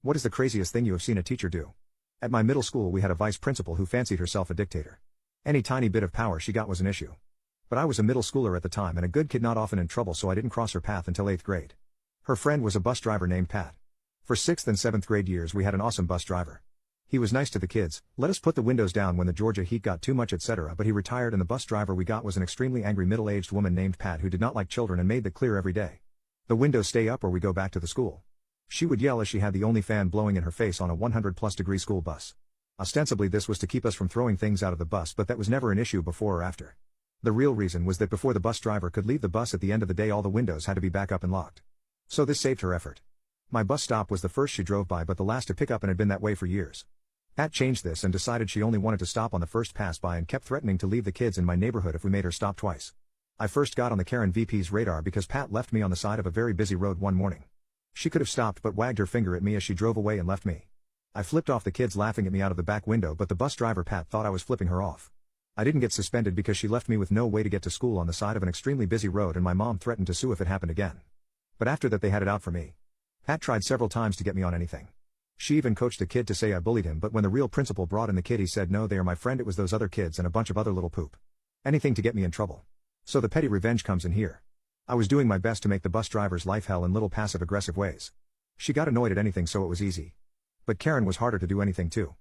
What is the craziest thing you have seen a teacher do? At my middle school we had a vice principal who fancied herself a dictator. Any tiny bit of power she got was an issue. But I was a middle schooler at the time and a good kid not often in trouble, so I didn't cross her path until 8th grade. Her friend was a bus driver named Pat. For 6th and 7th grade years we had an awesome bus driver. He was nice to the kids, let us put the windows down when the Georgia heat got too much, etc. But he retired and the bus driver we got was an extremely angry middle-aged woman named Pat who did not like children and made that clear every day. The windows stay up or we go back to the school. She would yell as she had the only fan blowing in her face on a 100-plus-degree school bus. Ostensibly this was to keep us from throwing things out of the bus, but that was never an issue before or after. The real reason was that before the bus driver could leave the bus at the end of the day all the windows had to be back up and locked. So this saved her effort. My bus stop was the first she drove by but the last to pick up and had been that way for years. Pat changed this and decided she only wanted to stop on the first pass by and kept threatening to leave the kids in my neighborhood if we made her stop twice. I first got on the Karen VP's radar because Pat left me on the side of a very busy road one morning. She could have stopped but wagged her finger at me as she drove away and left me. I flipped off the kids laughing at me out of the back window, but the bus driver Pat thought I was flipping her off. I didn't get suspended because she left me with no way to get to school on the side of an extremely busy road and my mom threatened to sue if it happened again. But after that they had it out for me. Pat tried several times to get me on anything. She even coached a kid to say I bullied him, but when the real principal brought in the kid he said no, they are my friend, it was those other kids and a bunch of other little poop. Anything to get me in trouble. So the petty revenge comes in here. I was doing my best to make the bus driver's life hell in little passive-aggressive ways. She got annoyed at anything so it was easy. But Karen was harder to do anything to.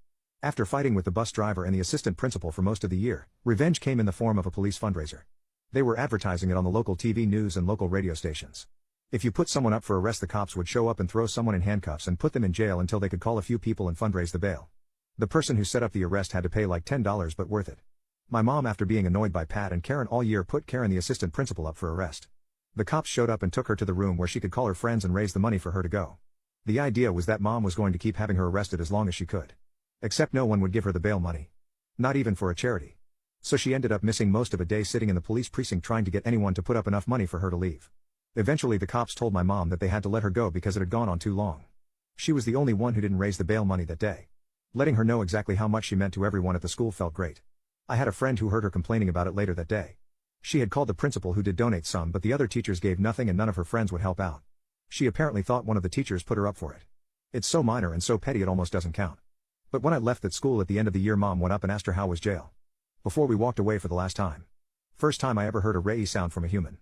After fighting with the bus driver and the assistant principal for most of the year, revenge came in the form of a police fundraiser. They were advertising it on the local TV news and local radio stations. If you put someone up for arrest, the cops would show up and throw someone in handcuffs and put them in jail until they could call a few people and fundraise the bail. The person who set up the arrest had to pay like $10, but worth it. My mom, after being annoyed by Pat and Karen all year, put Karen, the assistant principal, up for arrest. The cops showed up and took her to the room where she could call her friends and raise the money for her to go. The idea was that mom was going to keep having her arrested as long as she could. Except no one would give her the bail money. Not even for a charity. So she ended up missing most of a day sitting in the police precinct trying to get anyone to put up enough money for her to leave. Eventually the cops told my mom that they had to let her go because it had gone on too long. She was the only one who didn't raise the bail money that day. Letting her know exactly how much she meant to everyone at the school felt great. I had a friend who heard her complaining about it later that day. She had called the principal who did donate some, but the other teachers gave nothing and none of her friends would help out. She apparently thought one of the teachers put her up for it. It's so minor and so petty it almost doesn't count. But when I left that school at the end of the year, mom went up and asked her how was jail. Before we walked away for the last time. First time I ever heard a ray sound from a human.